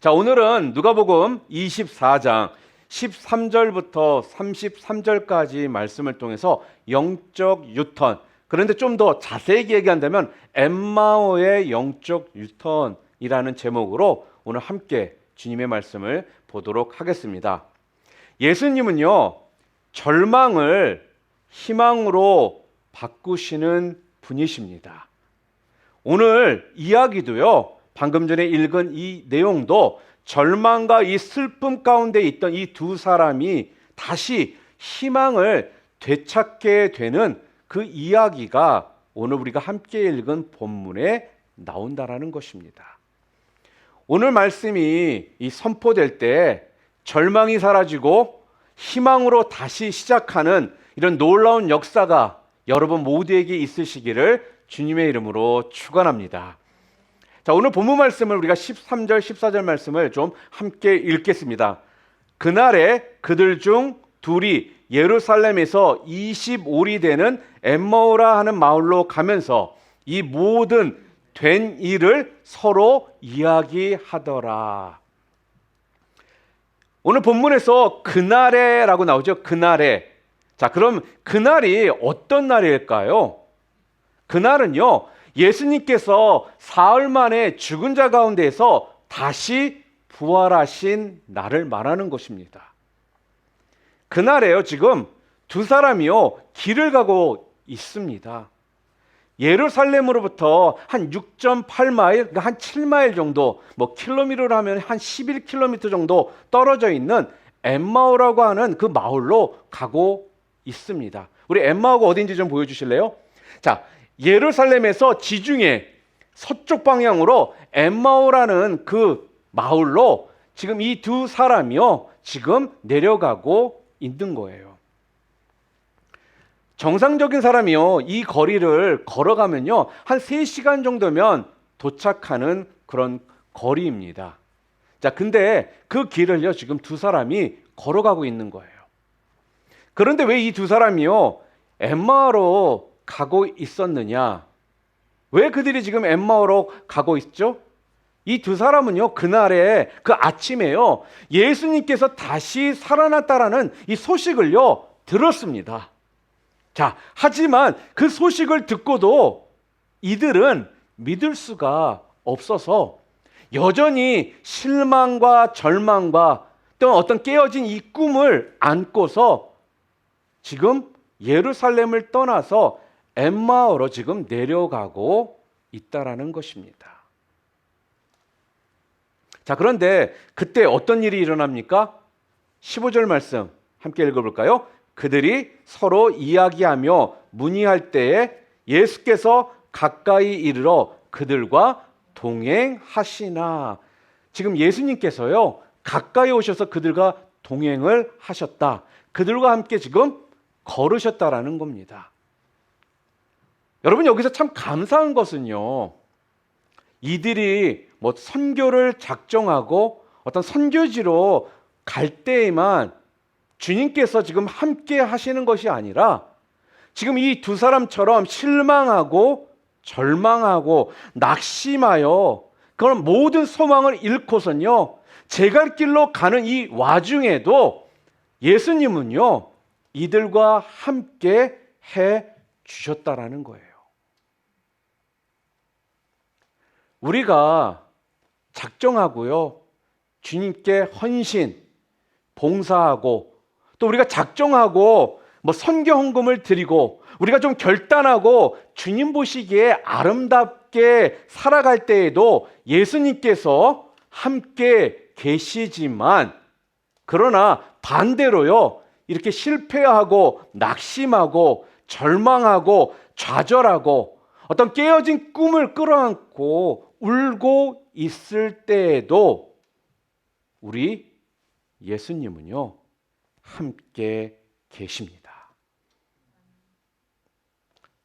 자, 오늘은 누가복음 24장 13절부터 33절까지 말씀을 통해서 영적 유턴, 그런데 좀 더 자세히 얘기한다면 엠마오의 영적 유턴이라는 제목으로 오늘 함께 주님의 말씀을 보도록 하겠습니다. 예수님은요, 절망을 희망으로 바꾸시는 분이십니다. 오늘 이야기도요, 방금 전에 읽은 이 내용도 절망과 이 슬픔 가운데 있던 이 두 사람이 다시 희망을 되찾게 되는 그 이야기가 오늘 우리가 함께 읽은 본문에 나온다라는 것입니다. 오늘 말씀이 이 선포될 때 절망이 사라지고 희망으로 다시 시작하는 이런 놀라운 역사가 여러분 모두에게 있으시기를 주님의 이름으로 축원합니다. 자, 오늘 본문 말씀을 우리가 13절, 14절 말씀을 좀 함께 읽겠습니다. 그날에 그들 중 둘이 예루살렘에서 25리 되는 엠마오라 하는 마을로 가면서 이 모든 된 일을 서로 이야기하더라. 오늘 본문에서 그날에라고 나오죠. 그날에. 자, 그럼 그날이 어떤 날일까요? 그날은요, 예수님께서 사흘 만에 죽은 자 가운데에서 다시 부활하신 날을 말하는 것입니다. 그날에요, 지금 두 사람이요, 길을 가고 있습니다. 예루살렘으로부터 한 6.8마일, 그러니까 한 7마일 정도, 킬로미터로 하면 한 11km 정도 떨어져 있는 엠마오라고 하는 그 마을로 가고 있습니다. 우리 엠마오가 어딘지 좀 보여주실래요? 자, 예루살렘에서 지중해 서쪽 방향으로 엠마오라는 그 마을로 지금 이 두 사람이요, 지금 내려가고 있는 거예요. 정상적인 사람이요, 이 거리를 걸어가면요, 한 3시간 정도면 도착하는 그런 거리입니다. 자, 근데 그 길을요, 지금 두 사람이 걸어가고 있는 거예요. 그런데 왜 이 두 사람이요, 엠마오로 가고 있었느냐? 왜 그들이 지금 엠마오로 가고 있죠? 이 두 사람은요, 그날에 그 아침에요, 예수님께서 다시 살아났다라는 이 소식을요 들었습니다. 자, 하지만 그 소식을 듣고도 이들은 믿을 수가 없어서 여전히 실망과 절망과 또 어떤 깨어진 이 꿈을 안고서 지금 예루살렘을 떠나서 엠마오로 지금 내려가고 있다라는 것입니다. 자, 그런데 그때 어떤 일이 일어납니까? 15절 말씀 함께 읽어볼까요? 그들이 서로 이야기하며 문의할 때에 예수께서 가까이 이르러 그들과 동행하시나. 지금 예수님께서요, 가까이 오셔서 그들과 동행을 하셨다. 그들과 함께 지금 걸으셨다라는 겁니다. 여러분, 여기서 참 감사한 것은요, 이들이 선교를 작정하고 어떤 선교지로 갈 때에만 주님께서 지금 함께 하시는 것이 아니라 지금 이 두 사람처럼 실망하고 절망하고 낙심하여 그런 모든 소망을 잃고선요, 제갈 길로 가는 이 와중에도 예수님은요, 이들과 함께 해 주셨다라는 거예요. 우리가 작정하고요, 주님께 헌신, 봉사하고 또 우리가 작정하고 선교 헌금을 드리고 우리가 좀 결단하고 주님 보시기에 아름답게 살아갈 때에도 예수님께서 함께 계시지만, 그러나 반대로요, 이렇게 실패하고 낙심하고 절망하고 좌절하고 어떤 깨어진 꿈을 끌어안고 울고 있을 때에도 우리 예수님은요, 함께 계십니다.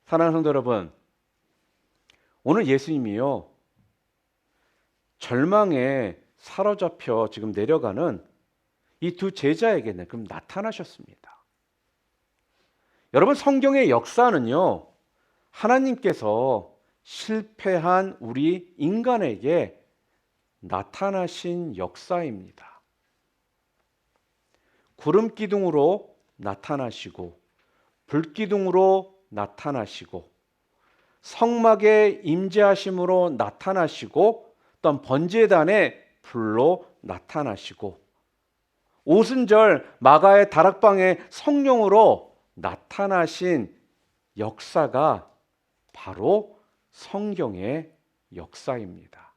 사랑하는 성도 여러분, 오늘 예수님이요, 절망에 사로잡혀 지금 내려가는 이 두 제자에게는 그럼 나타나셨습니다. 여러분, 성경의 역사는요, 하나님께서 실패한 우리 인간에게 나타나신 역사입니다. 구름 기둥으로 나타나시고 불기둥으로 나타나시고 성막의 임재하심으로 나타나시고 또한 번제단의 불로 나타나시고 오순절 마가의 다락방의 성령으로 나타나신 역사가 바로 성경의 역사입니다.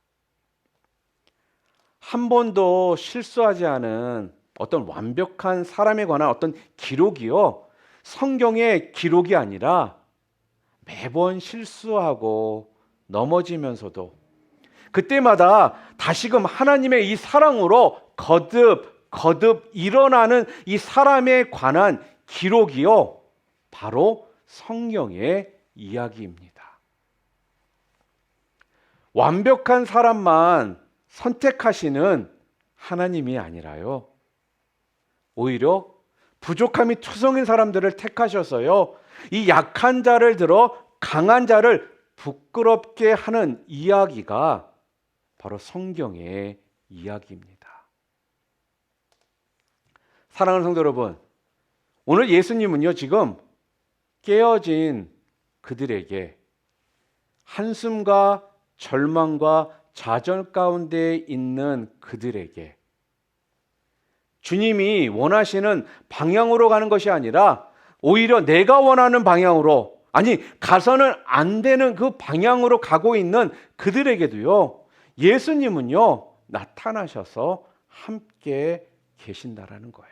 한 번도 실수하지 않은 어떤 완벽한 사람에 관한 어떤 기록이요, 성경의 기록이 아니라 매번 실수하고 넘어지면서도 그때마다 다시금 하나님의 이 사랑으로 거듭 일어나는 이 사람에 관한 기록이요, 바로 성경의 이야기입니다. 완벽한 사람만 선택하시는 하나님이 아니라요, 오히려 부족함이 투성인 사람들을 택하셔서요, 이 약한 자를 들어 강한 자를 부끄럽게 하는 이야기가 바로 성경의 이야기입니다. 사랑하는 성도 여러분, 오늘 예수님은요, 지금 깨어진 그들에게 한숨과 절망과 좌절 가운데 있는 그들에게 주님이 원하시는 방향으로 가는 것이 아니라 오히려 내가 원하는 방향으로, 아니 가서는 안 되는 그 방향으로 가고 있는 그들에게도요, 예수님은요 나타나셔서 함께 계신다라는 거예요.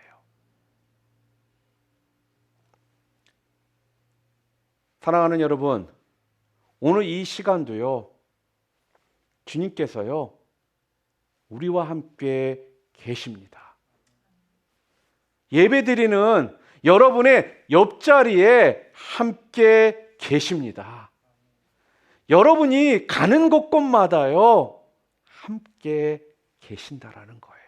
사랑하는 여러분, 오늘 이 시간도요, 주님께서요 우리와 함께 계십니다. 예배드리는 여러분의 옆자리에 함께 계십니다. 여러분이 가는 곳곳마다요 함께 계신다라는 거예요.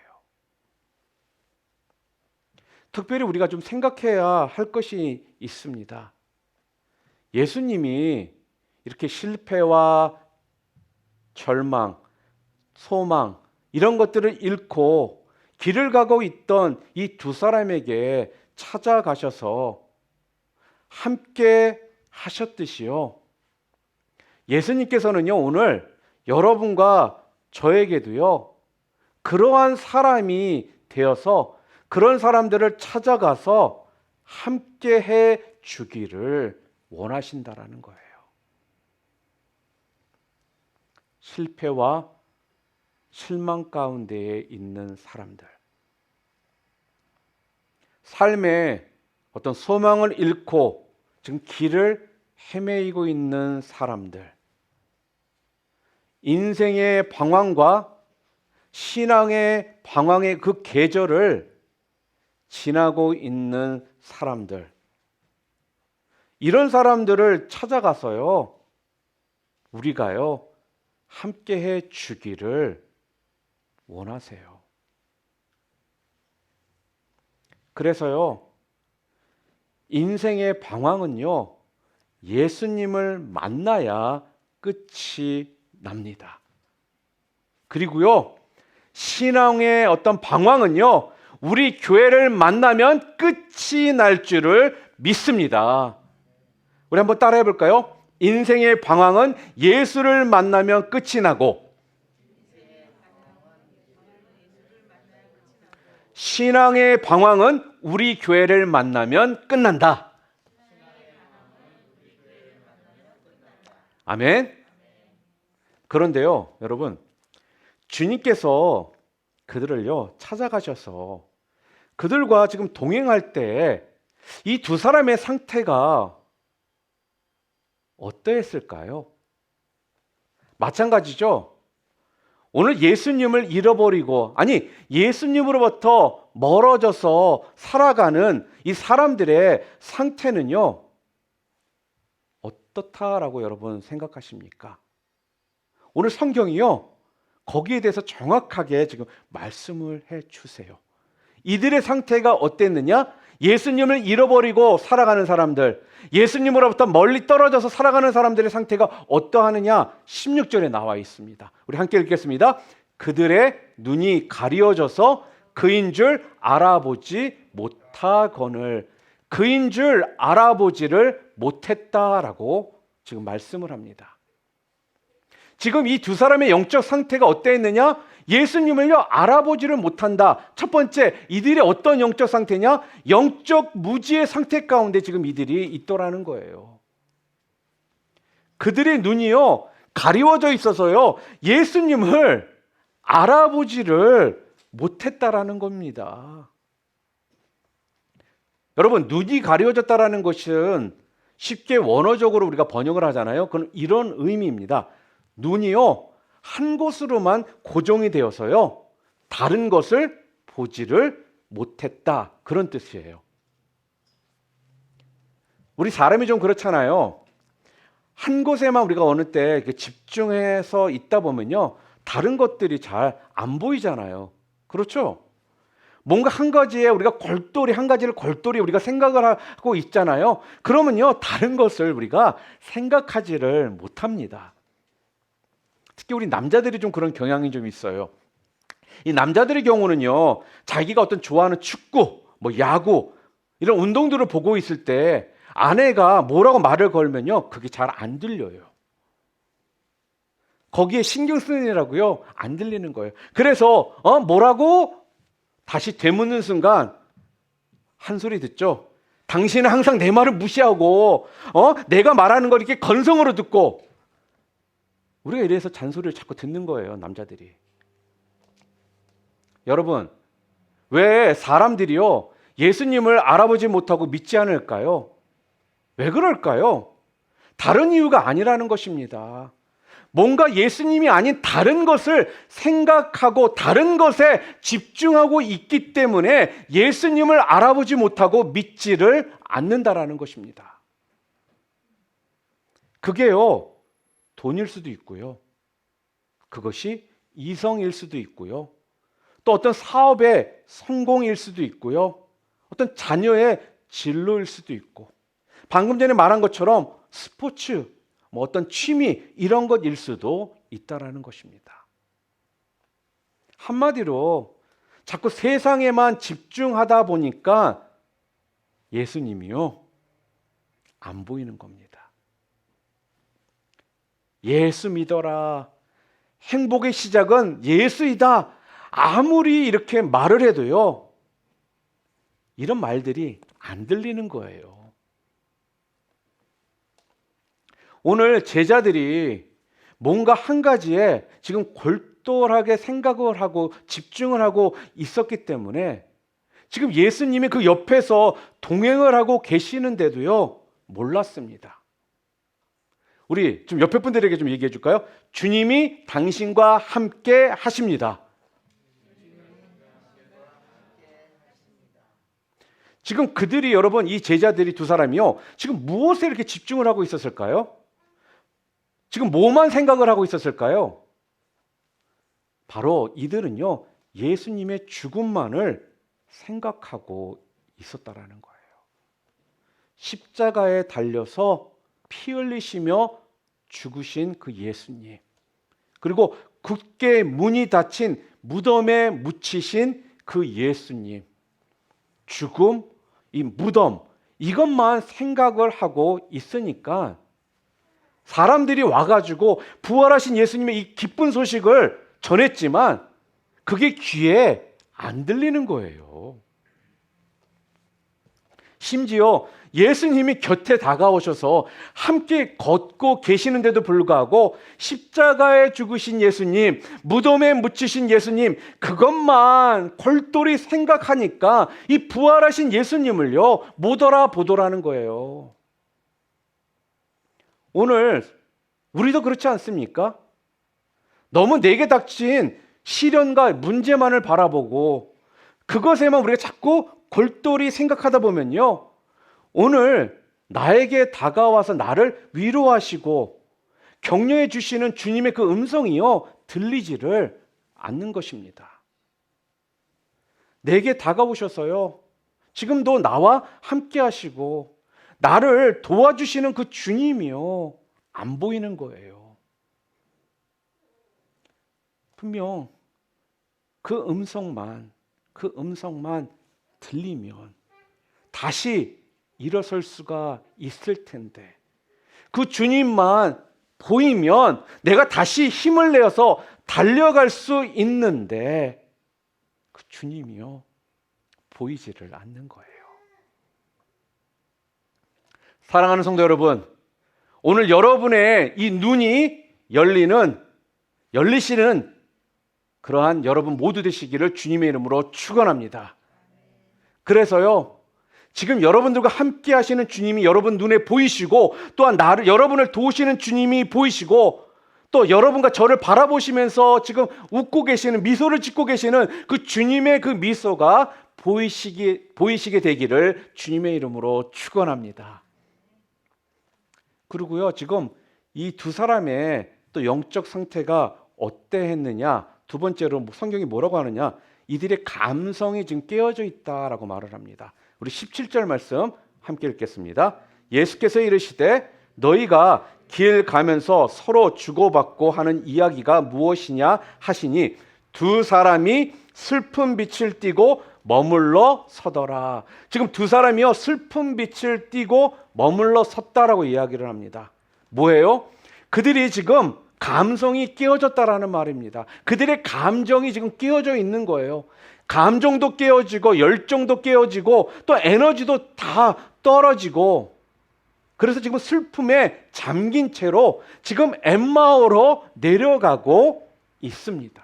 특별히 우리가 좀 생각해야 할 것이 있습니다. 예수님이 이렇게 실패와 절망, 소망 이런 것들을 잃고 길을 가고 있던 이 두 사람에게 찾아가셔서 함께 하셨듯이요, 예수님께서는요 오늘 여러분과 저에게도요 그러한 사람이 되어서 그런 사람들을 찾아가서 함께 해 주기를 원하신다라는 거예요. 실패와 실망 가운데에 있는 사람들, 삶의 어떤 소망을 잃고 지금 길을 헤매이고 있는 사람들, 인생의 방황과 신앙의 방황의 그 계절을 지나고 있는 사람들, 이런 사람들을 찾아가서요 우리가요 함께 해 주기를 원하세요. 그래서요 인생의 방황은요 예수님을 만나야 끝이 납니다. 그리고요 신앙의 어떤 방황은요 우리 교회를 만나면 끝이 날 줄을 믿습니다. 우리 한번 따라해 볼까요? 인생의 방황은 예수를 만나면 끝이 나고 신앙의 방황은 우리 교회를 만나면 끝난다. 아멘. 그런데요 여러분, 주님께서 그들을요 찾아가셔서 그들과 지금 동행할 때 이 두 사람의 상태가 어떠했을까요? 마찬가지죠. 오늘 예수님을 잃어버리고, 아니 예수님으로부터 멀어져서 살아가는 이 사람들의 상태는요 어떻다라고 여러분 생각하십니까? 오늘 성경이요 거기에 대해서 정확하게 지금 말씀을 해 주세요. 이들의 상태가 어땠느냐? 예수님을 잃어버리고 살아가는 사람들, 예수님으로부터 멀리 떨어져서 살아가는 사람들의 상태가 어떠하느냐? 16절에 나와 있습니다. 우리 함께 읽겠습니다. 그들의 눈이 가리워져서 그인 줄 알아보지 못하거늘. 그인 줄 알아보지를 못했다라고 지금 말씀을 합니다. 지금 이 두 사람의 영적 상태가 어땠느냐? 예수님을요 알아보지를 못한다. 첫 번째, 이들이 어떤 영적 상태냐? 영적 무지의 상태 가운데 지금 이들이 있더라는 거예요. 그들의 눈이요 가리워져 있어서요 예수님을 알아보지를 못했다라는 겁니다. 여러분, 눈이 가리워졌다라는 것은 쉽게 원어적으로 우리가 번역을 하잖아요. 그건 이런 의미입니다. 눈이요 한 곳으로만 고정이 되어서요 다른 것을 보지를 못했다, 그런 뜻이에요. 우리 사람이 좀 그렇잖아요. 한 곳에만 우리가 어느 때 집중해서 있다 보면요 다른 것들이 잘 안 보이잖아요. 그렇죠? 뭔가 한 가지에 우리가 한 가지를 골똘히 우리가 생각을 하고 있잖아요. 그러면요 다른 것을 우리가 생각하지를 못합니다. 특히 우리 남자들이 좀 그런 경향이 좀 있어요. 이 남자들의 경우는요 자기가 어떤 좋아하는 축구, 뭐 야구 이런 운동들을 보고 있을 때 아내가 뭐라고 말을 걸면요 그게 잘 안 들려요. 거기에 신경 쓰느라고요 안 들리는 거예요. 그래서 뭐라고 다시 되묻는 순간 한 소리 듣죠. 당신은 항상 내 말을 무시하고 내가 말하는 걸 이렇게 건성으로 듣고. 우리가 이래서 잔소리를 자꾸 듣는 거예요, 남자들이. 여러분, 왜 사람들이요 예수님을 알아보지 못하고 믿지 않을까요? 왜 그럴까요? 다른 이유가 아니라는 것입니다. 뭔가 예수님이 아닌 다른 것을 생각하고 다른 것에 집중하고 있기 때문에 예수님을 알아보지 못하고 믿지를 않는다라는 것입니다. 그게요 돈일 수도 있고요, 그것이 이성일 수도 있고요, 또 어떤 사업의 성공일 수도 있고요, 어떤 자녀의 진로일 수도 있고, 방금 전에 말한 것처럼 스포츠, 뭐 어떤 취미 이런 것일 수도 있다라는 것입니다. 한마디로 자꾸 세상에만 집중하다 보니까 예수님이요 안 보이는 겁니다. 예수 믿어라, 행복의 시작은 예수이다, 아무리 이렇게 말을 해도요 이런 말들이 안 들리는 거예요. 오늘 제자들이 뭔가 한 가지에 지금 골똘하게 생각을 하고 집중을 하고 있었기 때문에 지금 예수님이 그 옆에서 동행을 하고 계시는데도요 몰랐습니다. 우리 좀 옆에 분들에게 좀 얘기해 줄까요? 주님이 당신과 함께 하십니다. 지금 그들이, 여러분, 이 제자들이 두 사람이요 지금 무엇에 이렇게 집중을 하고 있었을까요? 지금 뭐만 생각을 하고 있었을까요? 바로 이들은요 예수님의 죽음만을 생각하고 있었다라는 거예요. 십자가에 달려서 피 흘리시며 죽으신 그 예수님, 그리고 굳게 문이 닫힌 무덤에 묻히신 그 예수님, 죽음, 이 무덤, 이것만 생각을 하고 있으니까 사람들이 와가지고 부활하신 예수님의 이 기쁜 소식을 전했지만 그게 귀에 안 들리는 거예요. 심지어 예수님이 곁에 다가오셔서 함께 걷고 계시는데도 불구하고 십자가에 죽으신 예수님, 무덤에 묻히신 예수님, 그것만 골똘히 생각하니까 이 부활하신 예수님을요 못 알아보더라는 거예요. 오늘 우리도 그렇지 않습니까? 너무 내게 닥친 시련과 문제만을 바라보고 그것에만 우리가 자꾸 골똘히 생각하다 보면요 오늘 나에게 다가와서 나를 위로하시고 격려해 주시는 주님의 그 음성이요 들리지를 않는 것입니다. 내게 다가오셔서요 지금도 나와 함께 하시고 나를 도와주시는 그 주님이요 안 보이는 거예요. 분명 그 음성만 들리면 다시 일어설 수가 있을 텐데, 그 주님만 보이면 내가 다시 힘을 내어서 달려갈 수 있는데 그 주님이요 보이지를 않는 거예요. 사랑하는 성도 여러분, 오늘 여러분의 이 눈이 열리시는 그러한 여러분 모두 되시기를 주님의 이름으로 축원합니다. 그래서요, 지금 여러분들과 함께 하시는 주님이 여러분 눈에 보이시고, 또한 여러분을 도우시는 주님이 보이시고, 또 여러분과 저를 바라보시면서 지금 웃고 계시는, 미소를 짓고 계시는 그 주님의 그 미소가 보이시게 되기를 주님의 이름으로 축원합니다. 그리고요, 지금 이 두 사람의 또 영적 상태가 어때했느냐? 두 번째로 성경이 뭐라고 하느냐? 이들의 감성이 지금 깨어져 있다라고 말을 합니다. 우리 17절 말씀 함께 읽겠습니다. 예수께서 이르시되 너희가 길 가면서 서로 주고받고 하는 이야기가 무엇이냐 하시니 두 사람이 슬픈 빛을 띠고 머물러 서더라. 지금 두 사람이요 슬픈 빛을 띠고 머물러 섰다라고 이야기를 합니다. 뭐예요? 그들이 지금 감성이 깨어졌다라는 말입니다. 그들의 감정이 지금 깨어져 있는 거예요. 감정도 깨어지고 열정도 깨어지고 또 에너지도 다 떨어지고, 그래서 지금 슬픔에 잠긴 채로 지금 엠마오로 내려가고 있습니다.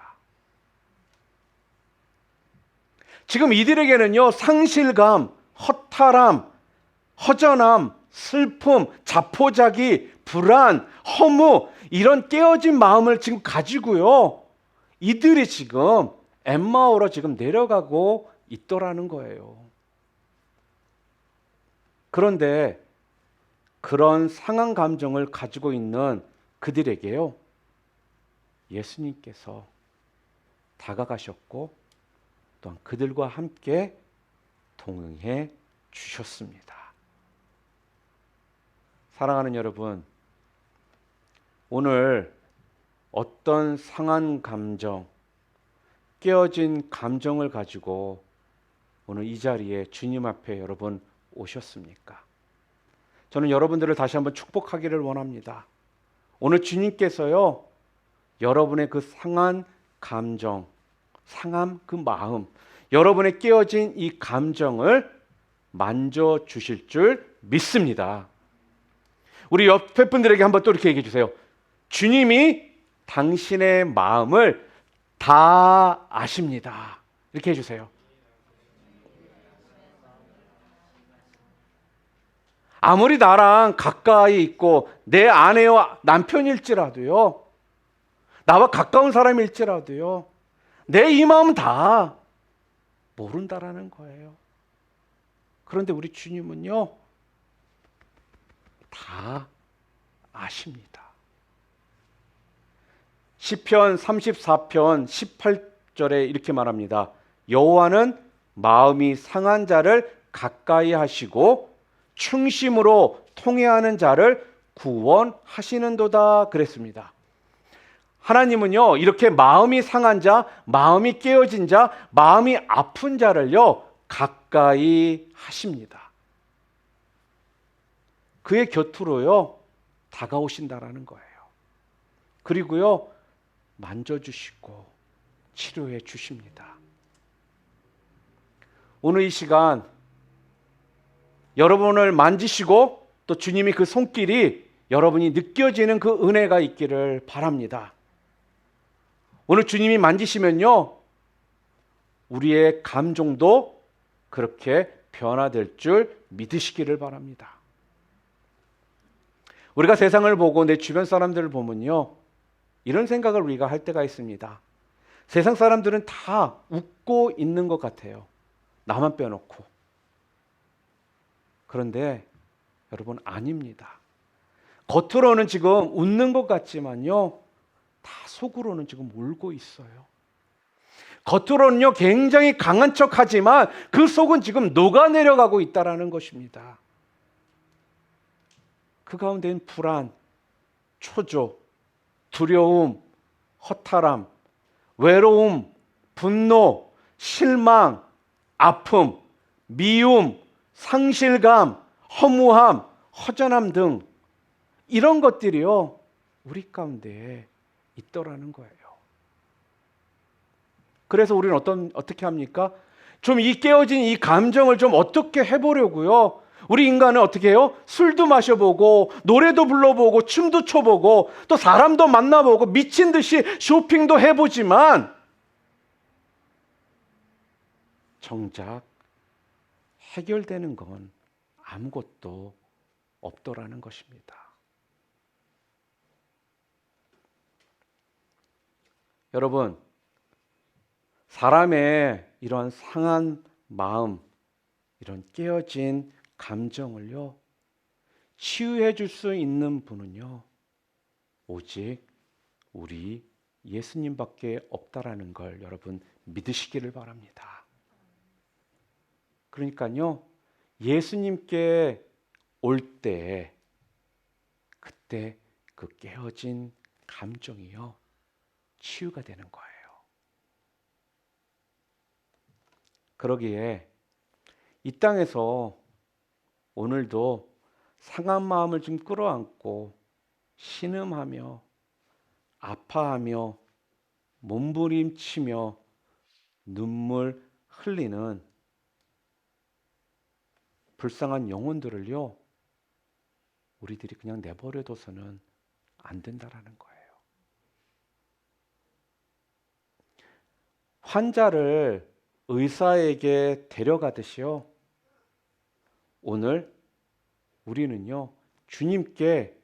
지금 이들에게는요 상실감, 허탈함, 허전함, 슬픔, 자포자기, 불안, 허무, 이런 깨어진 마음을 지금 가지고요 이들이 지금 엠마오로 지금 내려가고 있더라는 거예요. 그런데 그런 상한 감정을 가지고 있는 그들에게요 예수님께서 다가가셨고 또한 그들과 함께 동행해 주셨습니다. 사랑하는 여러분, 오늘 어떤 상한 감정, 깨어진 감정을 가지고 오늘 이 자리에 주님 앞에 여러분 오셨습니까? 저는 여러분들을 다시 한번 축복하기를 원합니다. 오늘 주님께서요 여러분의 그 상한 감정, 상함 그 마음, 여러분의 깨어진 이 감정을 만져주실 줄 믿습니다. 우리 옆에 분들에게 한번 또 이렇게 얘기해 주세요. 주님이 당신의 마음을 다 아십니다. 이렇게 해주세요. 아무리 나랑 가까이 있고 내 아내와 남편일지라도요, 나와 가까운 사람일지라도요, 내 이 마음 다 모른다라는 거예요. 그런데 우리 주님은요 다 아십니다. 시편 34편 18절에 이렇게 말합니다. 여호와는 마음이 상한 자를 가까이 하시고 충심으로 통회하는 자를 구원하시는도다 그랬습니다. 하나님은요 이렇게 마음이 상한 자, 마음이 깨어진 자, 마음이 아픈 자를요 가까이 하십니다. 그의 곁으로요 다가오신다라는 거예요. 그리고요 만져주시고 치료해 주십니다. 오늘 이 시간 여러분을 만지시고 또 주님이 그 손길이 여러분이 느껴지는 그 은혜가 있기를 바랍니다. 오늘 주님이 만지시면요 우리의 감정도 그렇게 변화될 줄 믿으시기를 바랍니다. 우리가 세상을 보고 내 주변 사람들을 보면요 이런 생각을 우리가 할 때가 있습니다. 세상 사람들은 다 웃고 있는 것 같아요. 나만 빼놓고. 그런데 여러분 아닙니다. 겉으로는 지금 웃는 것 같지만요 다 속으로는 지금 울고 있어요. 겉으로는요 굉장히 강한 척하지만 그 속은 지금 녹아내려가고 있다라는 것입니다. 그 가운데는 불안, 초조, 두려움, 허탈함, 외로움, 분노, 실망, 아픔, 미움, 상실감, 허무함, 허전함 등 이런 것들이요, 우리 가운데 있더라는 거예요. 그래서 우리는 어떻게 합니까? 좀 이 깨어진 이 감정을 좀 어떻게 해보려고요? 우리 인간은 어떻게 해요? 술도 마셔보고 노래도 불러보고 춤도 춰보고 또 사람도 만나보고 미친 듯이 쇼핑도 해보지만 정작 해결되는 건 아무것도 없더라는 것입니다. 여러분, 사람의 이런 상한 마음, 이런 깨어진 감정을요, 치유해 줄 수 있는 분은요, 오직 우리 예수님밖에 없다라는 걸 여러분 믿으시기를 바랍니다. 그러니까요, 예수님께 올 때, 그때 그 깨어진 감정이요, 치유가 되는 거예요. 그러기에 이 땅에서 오늘도 상한 마음을 좀 끌어안고 신음하며 아파하며 몸부림치며 눈물 흘리는 불쌍한 영혼들을요, 우리들이 그냥 내버려둬서는 안 된다라는 거예요. 환자를 의사에게 데려가듯이요, 오늘 우리는요, 주님께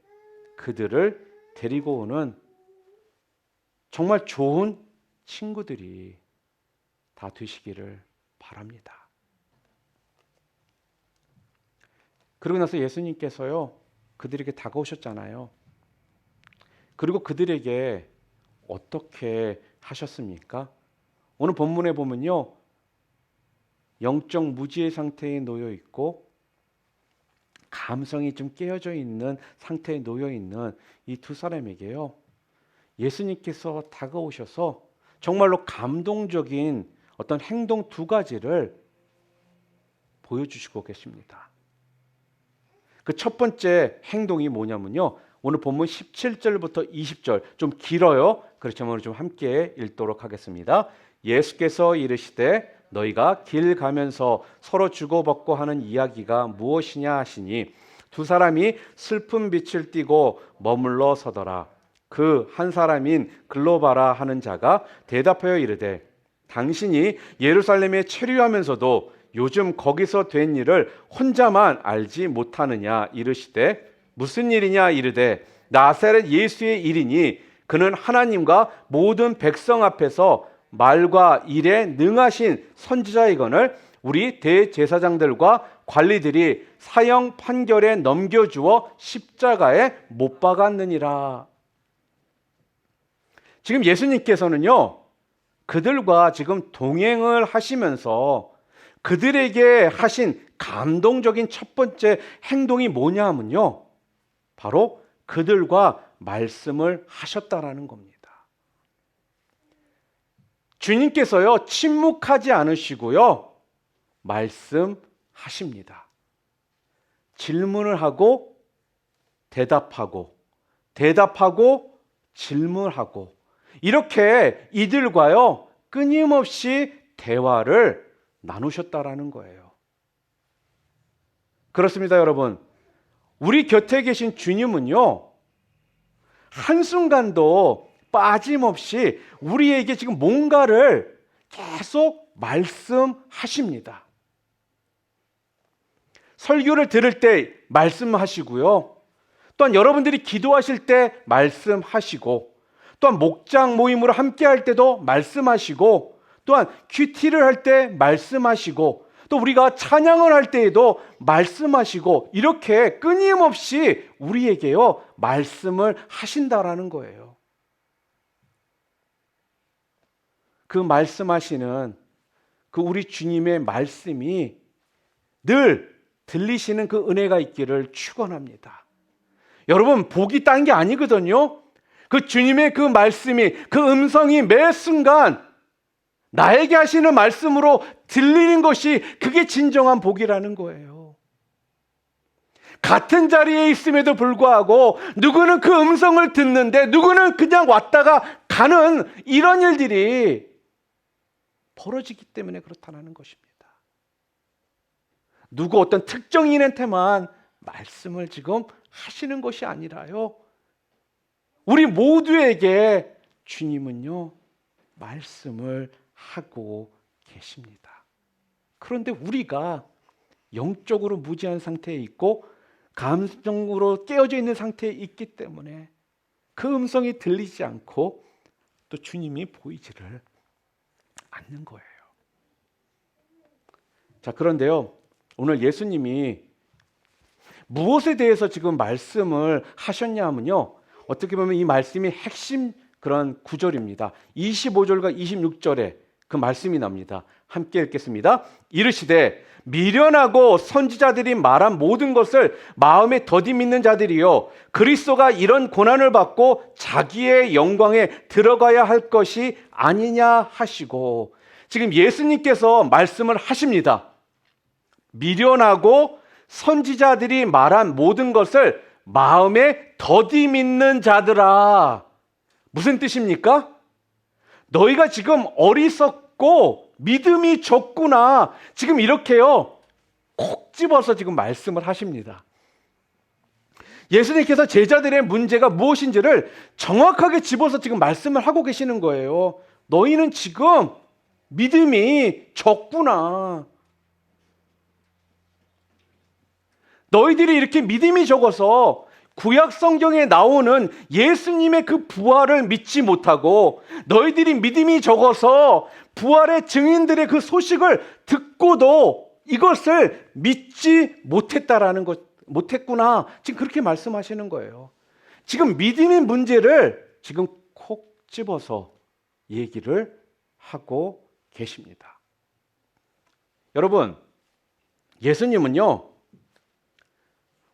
그들을 데리고 오는 정말 좋은 친구들이 다 되시기를 바랍니다. 그러고 나서 예수님께서요, 그들에게 다가오셨잖아요. 그리고 그들에게 어떻게 하셨습니까? 오늘 본문에 보면요, 영적 무지의 상태에 놓여 있고 감성이 좀 깨어져 있는 상태에 놓여 있는 이 두 사람에게요, 예수님께서 다가오셔서 정말로 감동적인 어떤 행동 두 가지를 보여주시고 계십니다. 그 첫 번째 행동이 뭐냐면요, 오늘 본문 17절부터 20절 좀 길어요. 그렇지만 좀 함께 읽도록 하겠습니다. 예수께서 이르시되 너희가 길 가면서 서로 주고받고 하는 이야기가 무엇이냐 하시니 두 사람이 슬픈 빛을 띠고 머물러 서더라. 그 한 사람인 글로바라 하는 자가 대답하여 이르되 당신이 예루살렘에 체류하면서도 요즘 거기서 된 일을 혼자만 알지 못하느냐 이르시되 무슨 일이냐 이르되 나사렛 예수의 일이니 그는 하나님과 모든 백성 앞에서 말과 일에 능하신 선지자이거늘 우리 대제사장들과 관리들이 사형 판결에 넘겨주어 십자가에 못 박았느니라. 지금 예수님께서는요, 그들과 지금 동행을 하시면서 그들에게 하신 감동적인 첫 번째 행동이 뭐냐 하면요, 바로 그들과 말씀을 하셨다라는 겁니다. 주님께서요, 침묵하지 않으시고요, 말씀하십니다. 질문을 하고 대답하고 대답하고 질문하고 이렇게 이들과요, 끊임없이 대화를 나누셨다라는 거예요. 그렇습니다, 여러분. 우리 곁에 계신 주님은요, 한순간도 빠짐없이 우리에게 지금 뭔가를 계속 말씀하십니다. 설교를 들을 때 말씀하시고요, 또한 여러분들이 기도하실 때 말씀하시고, 또한 목장 모임으로 함께 할 때도 말씀하시고, 또한 큐티를 할 때 말씀하시고, 또 우리가 찬양을 할 때에도 말씀하시고, 이렇게 끊임없이 우리에게요, 말씀을 하신다라는 거예요. 그 말씀하시는 그 우리 주님의 말씀이 늘 들리시는 그 은혜가 있기를 축원합니다. 여러분, 복이 딴 게 아니거든요. 그 주님의 그 말씀이, 그 음성이 매 순간 나에게 하시는 말씀으로 들리는 것이 그게 진정한 복이라는 거예요. 같은 자리에 있음에도 불구하고 누구는 그 음성을 듣는데 누구는 그냥 왔다가 가는 이런 일들이 벌어지기 때문에 그렇다는 것입니다. 누구 어떤 특정인한테만 말씀을 지금 하시는 것이 아니라요, 우리 모두에게 주님은요 말씀을 하고 계십니다. 그런데 우리가 영적으로 무지한 상태에 있고 감정으로 깨어져 있는 상태에 있기 때문에 그 음성이 들리지 않고 또 주님이 보이지를 않는 거예요. 자, 그런데요, 오늘 예수님이 무엇에 대해서 지금 말씀을 하셨냐 하면요, 어떻게 보면 이 말씀이 핵심 그런 구절입니다. 25절과 26절에 그 말씀이 납니다. 함께 읽겠습니다. 이르시되 미련하고 선지자들이 말한 모든 것을 마음에 더디 믿는 자들이요, 그리스도가 이런 고난을 받고 자기의 영광에 들어가야 할 것이 아니냐 하시고, 지금 예수님께서 말씀을 하십니다. 미련하고 선지자들이 말한 모든 것을 마음에 더디 믿는 자들아. 무슨 뜻입니까? 너희가 지금 어리석고 믿음이 적구나. 지금 이렇게요 콕 집어서 지금 말씀을 하십니다. 예수님께서 제자들의 문제가 무엇인지를 정확하게 집어서 지금 말씀을 하고 계시는 거예요. 너희는 지금 믿음이 적구나. 너희들이 이렇게 믿음이 적어서 구약 성경에 나오는 예수님의 그 부활을 믿지 못하고, 너희들이 믿음이 적어서 부활의 증인들의 그 소식을 듣고도 이것을 믿지 못했다라는 것, 못했구나. 지금 그렇게 말씀하시는 거예요. 지금 믿음의 문제를 지금 콕 집어서 얘기를 하고 계십니다. 여러분, 예수님은요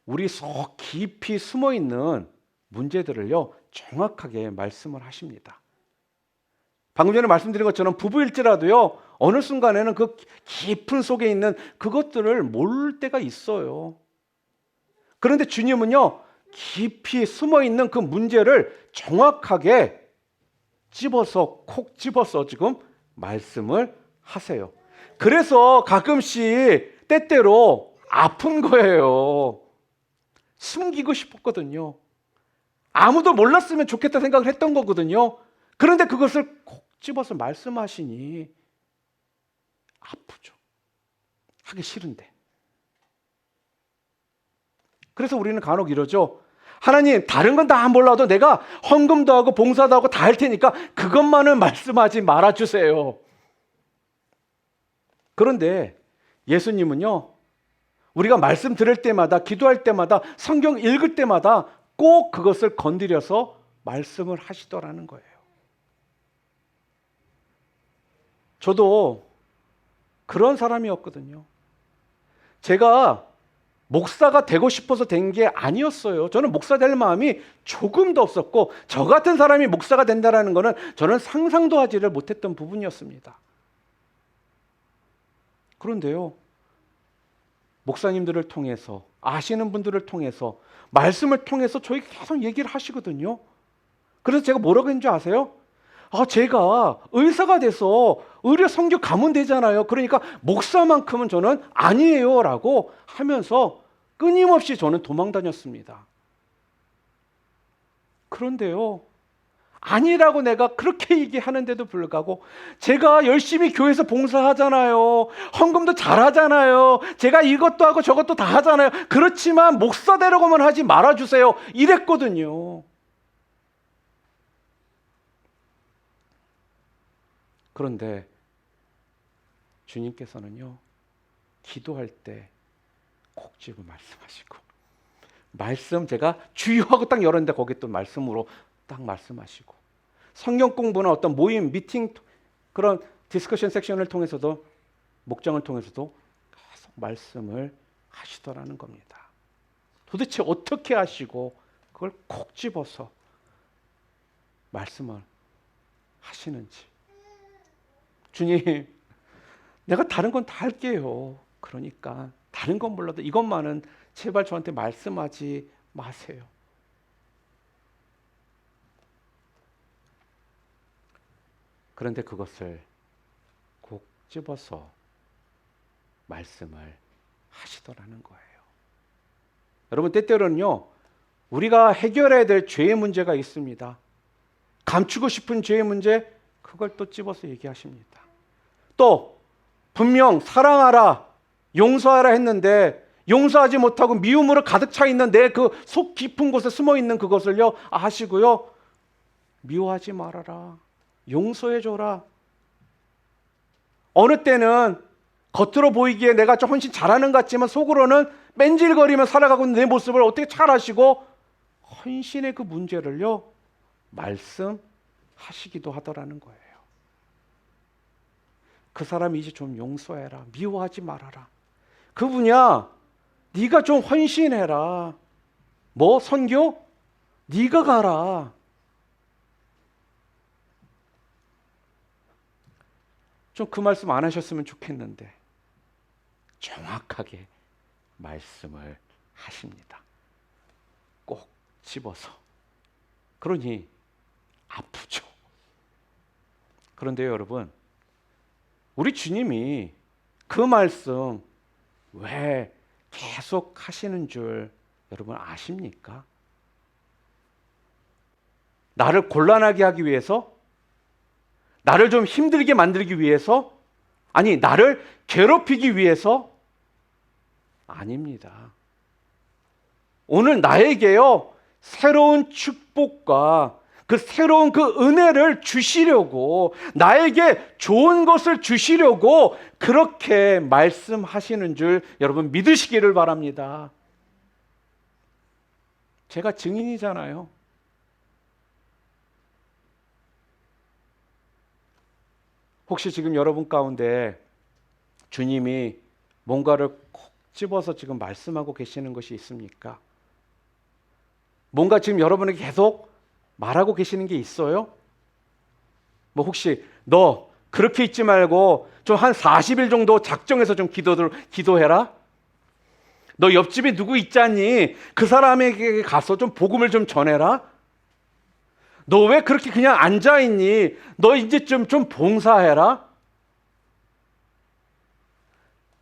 우리 속 깊이 숨어있는 문제들을요 정확하게 말씀을 하십니다. 방금 전에 말씀드린 것처럼 부부일지라도요 어느 순간에는 그 깊은 속에 있는 그것들을 모를 때가 있어요. 그런데 주님은요 깊이 숨어있는 그 문제를 정확하게 집어서 콕 집어서 지금 말씀을 하세요. 그래서 가끔씩 때때로 아픈 거예요. 숨기고 싶었거든요. 아무도 몰랐으면 좋겠다 생각을 했던 거거든요. 그런데 그것을 콕 집어서 말씀하시니 아프죠. 하기 싫은데. 그래서 우리는 간혹 이러죠. 하나님, 다른 건 다 몰라도 내가 헌금도 하고 봉사도 하고 다 할 테니까 그것만은 말씀하지 말아주세요. 그런데 예수님은요 우리가 말씀 들을 때마다, 기도할 때마다, 성경 읽을 때마다 꼭 그것을 건드려서 말씀을 하시더라는 거예요. 저도 그런 사람이었거든요. 제가 목사가 되고 싶어서 된 게 아니었어요. 저는 목사 될 마음이 조금도 없었고, 저 같은 사람이 목사가 된다는 것은 저는 상상도 하지를 못했던 부분이었습니다. 그런데요, 목사님들을 통해서, 아시는 분들을 통해서, 말씀을 통해서 저에게 계속 얘기를 하시거든요. 그래서 제가 뭐라고 했는지 아세요? 제가 의사가 돼서 의료 선교 가면 되잖아요. 그러니까 목사만큼은 저는 아니에요 라고 하면서 끊임없이 저는 도망 다녔습니다. 그런데요, 아니라고 내가 그렇게 얘기하는데도 불구하고 제가 열심히 교회에서 봉사하잖아요. 헌금도 잘하잖아요. 제가 이것도 하고 저것도 다 하잖아요. 그렇지만 목사 되려고만 하지 말아주세요. 이랬거든요. 그런데 주님께서는요 기도할 때 콕 집어 말씀하시고, 말씀 제가 주의하고 딱 열었는데 거기 또 말씀으로 딱 말씀하시고, 성경 공부나 어떤 모임, 미팅, 그런 디스커션 섹션을 통해서도, 목장을 통해서도 계속 말씀을 하시더라는 겁니다. 도대체 어떻게 하시고 그걸 콕 집어서 말씀을 하시는지. 주님, 내가 다른 건 다 할게요. 그러니까 다른 건 몰라도 이것만은 제발 저한테 말씀하지 마세요. 그런데 그것을 꼭 집어서 말씀을 하시더라는 거예요. 여러분, 때때로는요, 우리가 해결해야 될 죄의 문제가 있습니다. 감추고 싶은 죄의 문제, 그걸 또 집어서 얘기하십니다. 또 분명 사랑하라, 용서하라 했는데 용서하지 못하고 미움으로 가득 차 있는 내 그 속 깊은 곳에 숨어 있는 그것을요 아시고요, 미워하지 말아라, 용서해줘라. 어느 때는 겉으로 보이기에 내가 좀 훨씬 잘하는 것 같지만 속으로는 맨질거리며 살아가고 있는 내 모습을 어떻게 잘 아시고 헌신의 그 문제를요 말씀하시기도 하더라는 거예요. 그 사람 이제 좀 용서해라, 미워하지 말아라. 그분이야, 네가 좀 헌신해라. 뭐 선교? 네가 가라. 좀 그 말씀 안 하셨으면 좋겠는데 정확하게 말씀을 하십니다. 꼭 집어서. 그러니 아프죠. 그런데요, 여러분, 우리 주님이 그 말씀 왜 계속 하시는 줄 여러분 아십니까? 나를 곤란하게 하기 위해서? 나를 좀 힘들게 만들기 위해서? 아니, 나를 괴롭히기 위해서? 아닙니다. 오늘 나에게요, 새로운 축복과 그 새로운 그 은혜를 주시려고, 나에게 좋은 것을 주시려고 그렇게 말씀하시는 줄 여러분 믿으시기를 바랍니다. 제가 증인이잖아요. 혹시 지금 여러분 가운데 주님이 뭔가를 콕 집어서 지금 말씀하고 계시는 것이 있습니까? 뭔가 지금 여러분에게 계속 말하고 계시는 게 있어요? 뭐 혹시 너 그렇게 있지 말고 좀 한 40일 정도 작정해서 좀 기도해라? 너 옆집에 누구 있잖니? 그 사람에게 가서 좀 복음을 좀 전해라? 너 왜 그렇게 그냥 앉아있니? 너 이제 좀 봉사해라?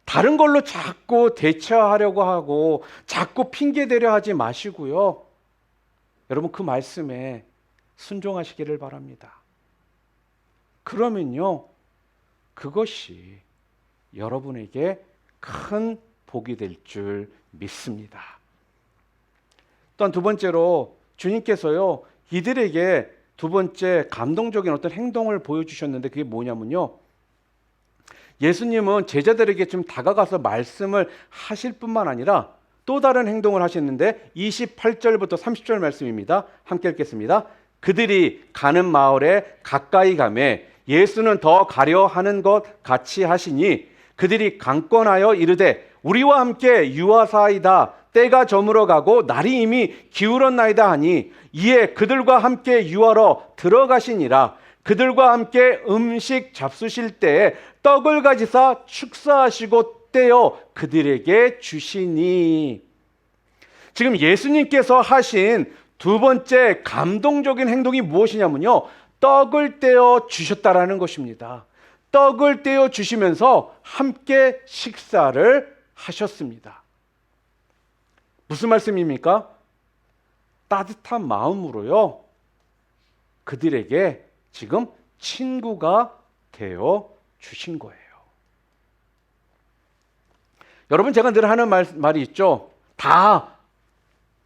다른 걸로 자꾸 대처하려고 하고 자꾸 핑계대려 하지 마시고요. 여러분, 그 말씀에 순종하시기를 바랍니다. 그러면요, 그것이 여러분에게 큰 복이 될 줄 믿습니다. 또한 두 번째로 주님께서요, 이들에게 두 번째 감동적인 어떤 행동을 보여주셨는데 그게 뭐냐면요, 예수님은 제자들에게 좀 다가가서 말씀을 하실 뿐만 아니라 또 다른 행동을 하셨는데 28절부터 30절 말씀입니다. 함께 읽겠습니다. 그들이 가는 마을에 가까이 가매 예수는 더 가려 하는 것 같이 하시니 그들이 강권하여 이르되 우리와 함께 유하사이다, 때가 저물어 가고 날이 이미 기울었나이다 하니 이에 그들과 함께 유하러 들어가시니라. 그들과 함께 음식 잡수실 때에 떡을 가지사 축사하시고 떼어 그들에게 주시니. 지금 예수님께서 하신 두 번째 감동적인 행동이 무엇이냐면요, 떡을 떼어 주셨다라는 것입니다. 떡을 떼어 주시면서 함께 식사를 하셨습니다. 무슨 말씀입니까? 따뜻한 마음으로요, 그들에게 지금 친구가 되어 주신 거예요. 여러분, 제가 늘 하는 말이 있죠. 다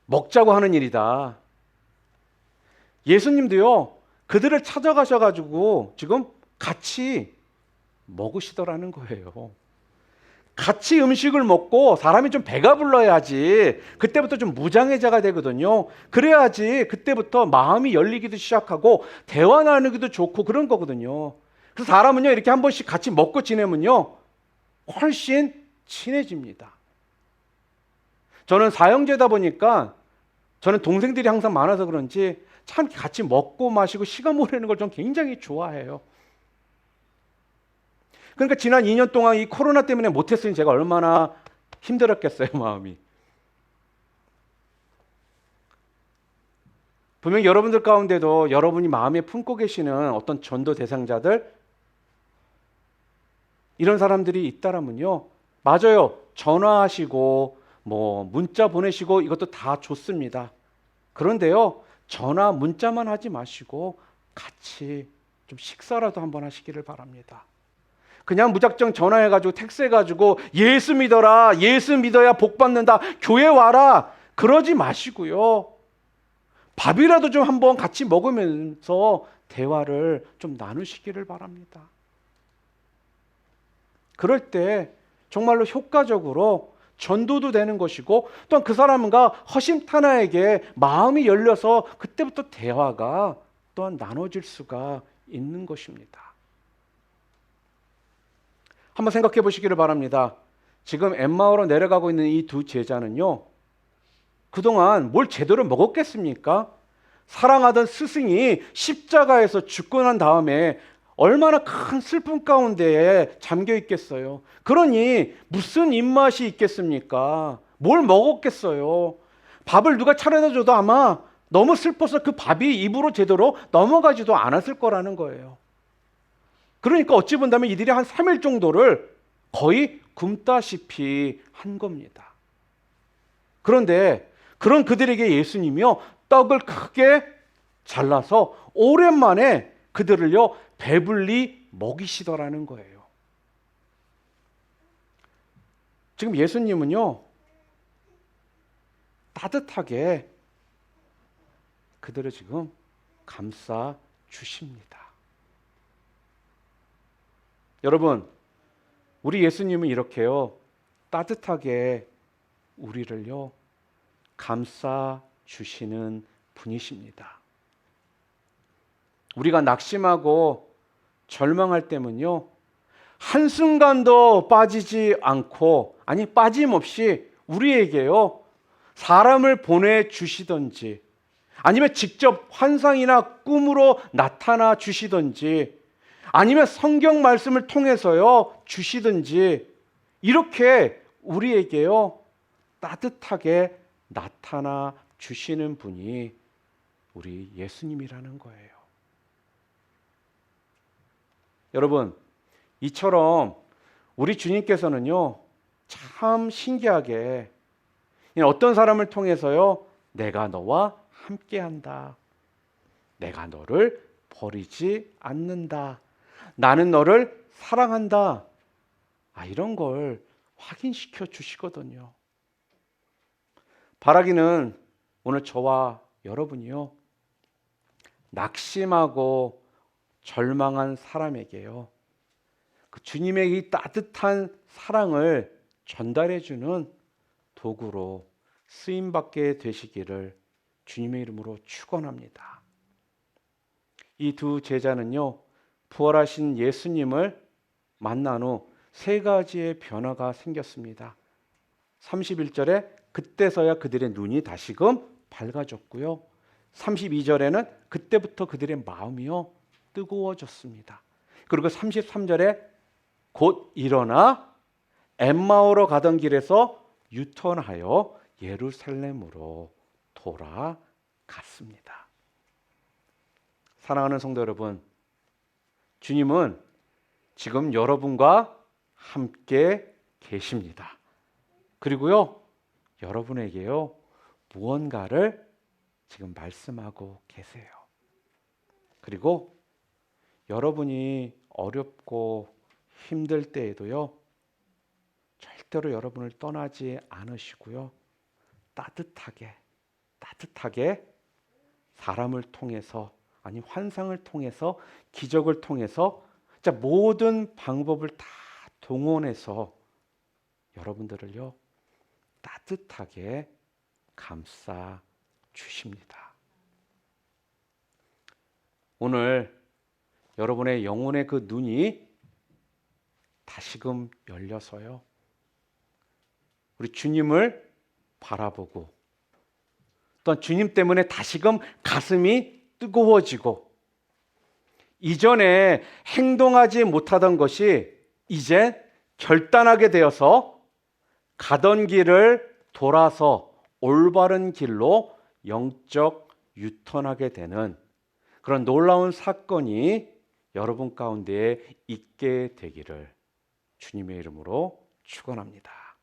먹자고 하는 일이다. 예수님도요, 그들을 찾아가셔가지고 지금 같이 먹으시더라는 거예요. 같이 음식을 먹고 사람이 좀 배가 불러야지 그때부터 좀 무장해자가 되거든요. 그래야지 그때부터 마음이 열리기도 시작하고 대화 나누기도 좋고 그런 거거든요. 그래서 사람은요, 이렇게 한 번씩 같이 먹고 지내면요 훨씬 친해집니다. 저는 사형제다 보니까 저는 동생들이 항상 많아서 그런지 참 같이 먹고 마시고 시간 보내는 걸 좀 굉장히 좋아해요. 그러니까 지난 2년 동안 이 코로나 때문에 못했으니 제가 얼마나 힘들었겠어요, 마음이. 분명히 여러분들 가운데도 여러분이 마음에 품고 계시는 어떤 전도 대상자들, 이런 사람들이 있다라면요, 맞아요, 전화하시고 뭐 문자 보내시고 이것도 다 좋습니다. 그런데요, 전화 문자만 하지 마시고 같이 좀 식사라도 한번 하시기를 바랍니다. 그냥 무작정 전화해가지고 텍스해가지고 예수 믿어라, 예수 믿어야 복 받는다, 교회 와라, 그러지 마시고요, 밥이라도 좀 한번 같이 먹으면서 대화를 좀 나누시기를 바랍니다. 그럴 때 정말로 효과적으로 전도도 되는 것이고, 또한 그 사람과 허심탄회하게 마음이 열려서 그때부터 대화가 또한 나눠질 수가 있는 것입니다. 한번 생각해 보시기를 바랍니다. 지금 엠마오로 내려가고 있는 이 두 제자는요, 그동안 뭘 제대로 먹었겠습니까? 사랑하던 스승이 십자가에서 죽고 난 다음에 얼마나 큰 슬픔 가운데에 잠겨 있겠어요. 그러니 무슨 입맛이 있겠습니까? 뭘 먹었겠어요? 밥을 누가 차려다 줘도 아마 너무 슬퍼서 그 밥이 입으로 제대로 넘어가지도 않았을 거라는 거예요. 그러니까 어찌 본다면 이들이 한 3일 정도를 거의 굶다시피 한 겁니다. 그런데 그런 그들에게 예수님이요, 떡을 크게 잘라서 오랜만에 그들을요 배불리 먹이시더라는 거예요. 지금 예수님은요 따뜻하게 그들을 지금 감싸 주십니다. 여러분, 우리 예수님은 이렇게요 따뜻하게 우리를요 감싸 주시는 분이십니다. 우리가 낙심하고 절망할 때면요, 한순간도 빠지지 않고, 아니 빠짐없이 우리에게요 사람을 보내주시든지, 아니면 직접 환상이나 꿈으로 나타나 주시든지, 아니면 성경 말씀을 통해서요 주시든지, 이렇게 우리에게요 따뜻하게 나타나 주시는 분이 우리 예수님이라는 거예요. 여러분, 이처럼 우리 주님께서는요 참 신기하게 어떤 사람을 통해서요 내가 너와 함께한다, 내가 너를 버리지 않는다, 나는 너를 사랑한다, 이런 걸 확인시켜 주시거든요. 바라기는 오늘 저와 여러분이요 낙심하고 절망한 사람에게요 그 주님의 이 따뜻한 사랑을 전달해주는 도구로 쓰임받게 되시기를 주님의 이름으로 축원합니다. 이 두 제자는요 부활하신 예수님을 만난 후 세 가지의 변화가 생겼습니다. 31절에 그때서야 그들의 눈이 다시금 밝아졌고요, 32절에는 그때부터 그들의 마음이요 뜨거워졌습니다. 그리고 33절에 곧 일어나 엠마오로 가던 길에서 유턴하여 예루살렘으로 돌아갔습니다. 사랑하는 성도 여러분, 주님은 지금 여러분과 함께 계십니다. 그리고요 여러분에게요 무언가를 지금 말씀하고 계세요. 그리고 여러분이 어렵고 힘들 때에도요 절대로 여러분을 떠나지 않으시고요 따뜻하게 사람을 통해서, 아니 환상을 통해서, 기적을 통해서, 모든 방법을 다 동원해서 여러분들을요 따뜻하게 감싸 주십니다. 오늘 여러분의 영혼의 그 눈이 다시금 열려서요 우리 주님을 바라보고, 또한 주님 때문에 다시금 가슴이 뜨거워지고, 이전에 행동하지 못하던 것이 이제 결단하게 되어서 가던 길을 돌아서 올바른 길로 영적 유턴하게 되는 그런 놀라운 사건이 여러분 가운데에 있게 되기를 주님의 이름으로 축원합니다.